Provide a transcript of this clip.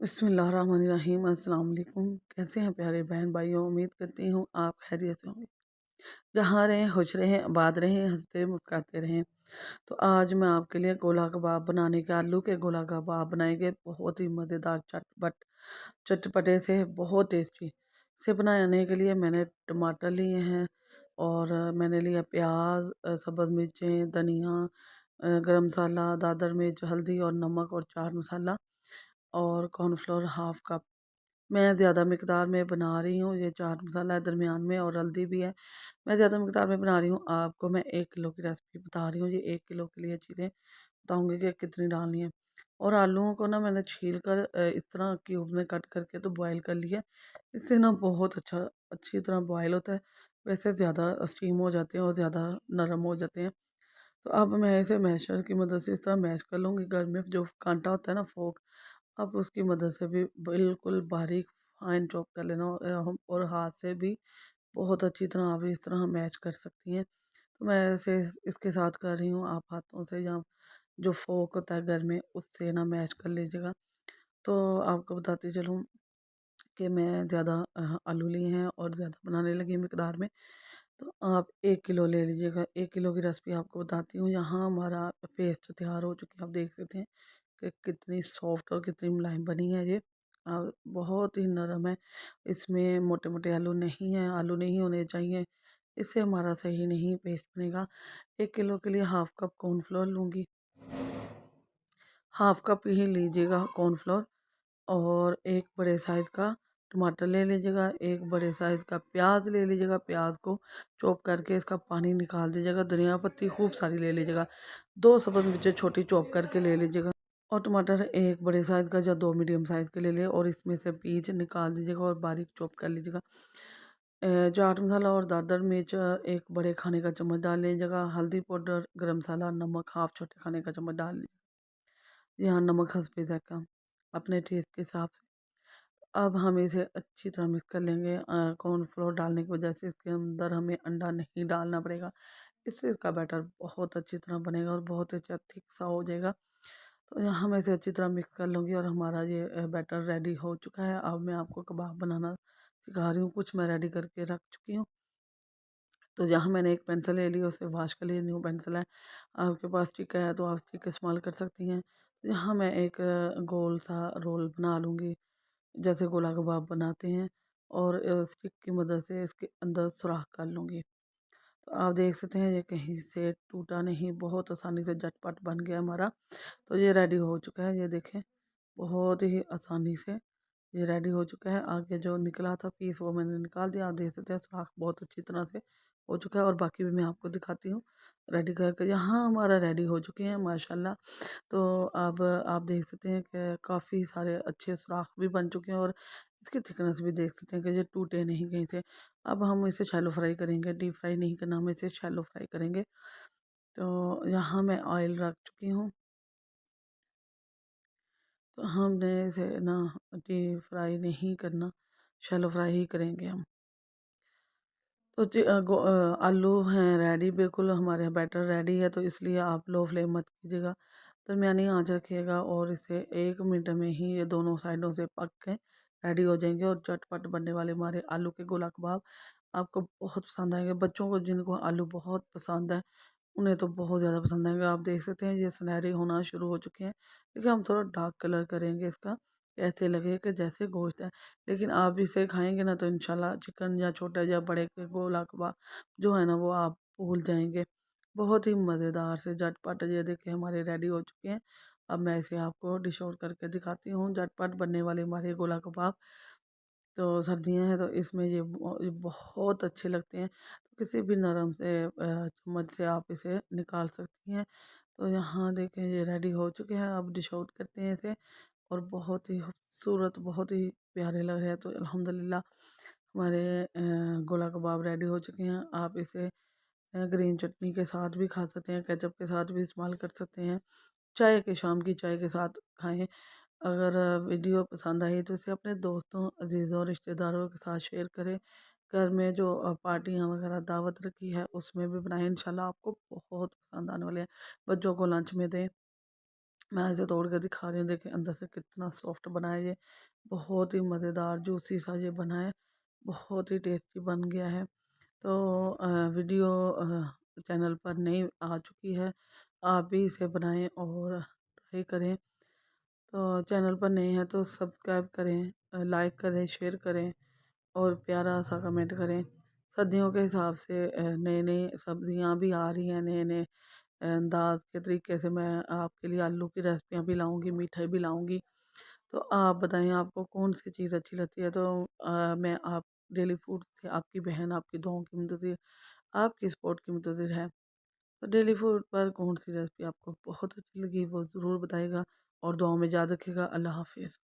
बिस्मिल्लाहिर्रहमानिर्रहीम अस्सलाम वालेकुम। कैसे हैं प्यारे बहन भाइयों, उम्मीद करती हूँ आप खैरियत से होंगे। जहाँ रहें खुश रहें, आबाद रहें, हंसते मुस्कुराते रहें। तो आज मैं आपके लिए गोला कबाब बनाने के आलू के गोला कबाब बनाएंगे, बहुत ही मज़ेदार चटपटे से बहुत टेस्टी। इसे बनाने के लिए मैंने टमाटर लिए हैं और मैंने लिया प्याज, सब्ज़ मिर्चें, धनिया, गरम मसाला, दादर मिर्च, हल्दी और नमक और चाट मसाला और कॉर्नफ्लोर हाफ कप। मैं ज़्यादा मिकदार में बना रही हूँ, ये चाट मसाला है दरमियान में और हल्दी भी है। मैं ज़्यादा मिकदार में बना रही हूँ, आपको मैं 1 किलो की रेसिपी बता रही हूँ। ये 1 किलो के लिए चीज़ें बताऊँगी कि कितनी डालनी है। और आलूओं को ना मैंने छील कर इस तरह क्यूब में कट करके तो बॉयल कर लिया। इससे ना बहुत अच्छी तरह बॉयल होता है। वैसे ज़्यादा स्टीम हो जाते हैं और ज़्यादा नरम हो जाते हैं। तो अब मैं इसे मैशर की मदद से इस तरह मैश कर लूँगी। घर में जो कांटा होता है ना, फोक, आप उसकी मदद से भी बिल्कुल बारीक फाइन चॉप कर लेना। और हाथ से भी बहुत अच्छी तरह आप इस तरह मैच कर सकती हैं। तो मैं ऐसे इसके साथ कर रही हूँ, आप हाथों से या जो फोक होता है घर में उससे ना मैच कर लीजिएगा। तो आपको बताती चलूँ कि मैं ज़्यादा आलू लिए हैं और ज़्यादा बनाने लगी मिकदार में। तो आप 1 किलो ले लीजिएगा। 1 किलो की रेसिपी आपको बताती हूँ। यहाँ हमारा पेस्ट तैयार हो चुकी है, आप देख सकते हैं कि कितनी सॉफ्ट और कितनी मुलायम बनी है ये। बहुत ही नरम है। इसमें मोटे-मोटे आलू नहीं हैं, आलू नहीं होने चाहिए, इससे हमारा सही नहीं पेस्ट बनेगा। 1 किलो के लिए हाफ़ कप कॉर्नफ्लोर लूँगी। हाफ़ कप ही लीजिएगा कॉर्नफ्लोर। और एक बड़े साइज़ का टमाटर ले लीजिएगा, एक बड़े साइज़ का प्याज ले लीजिएगा, प्याज को चॉप करके इसका पानी निकाल दीजिएगा, धनिया पत्ती खूब सारी ले लीजिएगा, 2 सब्ज़ मिर्चें छोटी चॉप करके ले लीजिएगा और टमाटर एक बड़े साइज़ का या 2 मीडियम साइज़ के ले लें और इसमें से बीज निकाल दीजिएगा और बारीक चॉप कर लीजिएगा। चाट मसाला और दादर मिर्च एक बड़े खाने का चम्मच डाल लीजिएगा, हल्दी पाउडर, गरम मसाला, नमक हाफ़ छोटे खाने का चम्मच डाल लीजिए। यहाँ नमक हस्बे ज़ायक़ा अपने टेस्ट के हिसाब से। अब हम इसे अच्छी तरह मिक्स कर लेंगे। कॉर्नफ्लोर डालने की वजह से इसके अंदर हमें अंडा नहीं डालना पड़ेगा। इससे इसका बैटर बहुत अच्छी तरह बनेगा और बहुत अच्छा थिक सा हो जाएगा। तो यहाँ मैं इसे अच्छी तरह मिक्स कर लूँगी और हमारा ये बैटर रेडी हो चुका है। अब मैं आपको कबाब बनाना सिखा रही हूँ। कुछ मैं रेडी करके रख चुकी हूँ। तो यहाँ मैंने एक पेंसिल ले ली, उसे वॉश कर लिया, न्यू पेंसिल है। आपके पास स्टिक है तो आप स्टिक इस्तेमाल कर सकती हैं। तो यहाँ मैं एक गोल सा रोल बना लूँगी, जैसे गोला कबाब बनाते हैं, और स्टिक की मदद से इसके अंदर सुराख कर लूँगी। तो आप देख सकते हैं ये कहीं से टूटा नहीं, बहुत आसानी से झटपट बन गया हमारा। तो ये रेडी हो चुका है, ये देखें बहुत ही आसानी से ये रेडी हो चुका है। आगे जो निकला था पीस वो मैंने निकाल दिया। आप देख सकते हैं सुराख बहुत अच्छी तरह से हो चुका है और बाकी भी मैं आपको दिखाती हूँ रेडी करके। यहाँ हमारा रेडी हो चुके हैं माशाल्लाह। तो अब आप देख सकते हैं कि काफ़ी सारे अच्छे सुराख भी बन चुके हैं और इसकी थिकनेस भी देख सकते हैं कि ये टूटे नहीं कहीं से। अब हम इसे शैलो फ्राई करेंगे, डीप फ्राई नहीं करना, हम इसे शैलो फ्राई करेंगे। तो यहाँ मैं ऑयल रख चुकी हूँ। तो हमने इसे ना डीप फ्राई नहीं करना, शैलो फ्राई ही करेंगे हम। तो आलू हैं रेडी, बिल्कुल हमारे यहाँ बैटर रेडी है, तो इसलिए आप लो फ्लेम मत कीजिएगा, दरमियानी आंच रखिएगा और इसे 1 मिनट में ही ये दोनों साइडों से पक के रेडी हो जाएंगे और चटपट बनने वाले हमारे आलू के गोला कबाब आपको बहुत पसंद आएंगे। बच्चों को जिनको आलू बहुत पसंद है उन्हें तो बहुत ज़्यादा पसंद आएंगे। आप देख सकते हैं ये सुनहरे होना शुरू हो चुके हैं, लेकिन हम थोड़ा डार्क कलर करेंगे इसका, ऐसे लगे कि जैसे गोश्त है। लेकिन आप इसे खाएंगे ना तो इंशाल्लाह चिकन या छोटा या बड़े के गोला कबाब जो है ना वो आप भूल जाएंगे। बहुत ही मज़ेदार से झटपट ये देखिए हमारे रेडी हो चुके हैं। अब मैं इसे आपको डिश आउट करके दिखाती हूँ। झटपट बनने वाले हमारे गोला कबाब, तो सर्दियाँ हैं तो इसमें ये बहुत अच्छे लगते हैं। तो किसी भी नरम से चम्मच से आप इसे निकाल सकती हैं। तो यहाँ देखें ये रेडी हो चुके हैं, अब डिश आउट करते हैं इसे। और बहुत ही खूबसूरत, बहुत ही प्यारे लग रहे हैं। तो अल्हम्दुलिल्लाह हमारे गोला कबाब रेडी हो चुके हैं। आप इसे ग्रीन चटनी के साथ भी खा सकते हैं, केचप के साथ भी इस्तेमाल कर सकते हैं, चाय के शाम की चाय के साथ खाएं। अगर वीडियो पसंद आई तो इसे अपने दोस्तों, अजीज़ों, रिश्तेदारों के साथ शेयर करें। घर में जो पार्टियाँ वगैरह दावत रखी है उसमें भी बनाएं, इंशाल्लाह आपको बहुत पसंद आने वाले हैं। बच्चों को लंच में दें। मैं इसे तोड़ कर दिखा रही हूँ, देखें अंदर से कितना सॉफ्ट बना है ये। बहुत ही मज़ेदार जूसी सा ये बना है, बहुत ही टेस्टी बन गया है। तो वीडियो चैनल पर नई आ चुकी है, आप भी इसे बनाएं और ट्राई करें। तो चैनल पर नए हैं तो सब्सक्राइब करें, लाइक करें, शेयर करें और प्यारा सा कमेंट करें। सर्दियों के हिसाब से नई नई सब्जियां भी आ रही हैं, नए नए अंदाज के तरीके से मैं आपके लिए आलू की रेसिपियां भी लाऊंगी, मिठाई भी लाऊंगी। तो आप बताएं आपको कौन सी चीज़ अच्छी लगती है। तो मैं आप डेली फूड से आपकी बहन आपकी दुआओं की मुंतज़िर, आपकी सपोर्ट की मुंतज़िर है। तो डेली फूड पर कौन सी रेसिपी आपको बहुत अच्छी लगी वो ज़रूर बताइएगा और दुआओं में याद रखिएगा। अल्लाह हाफिज़।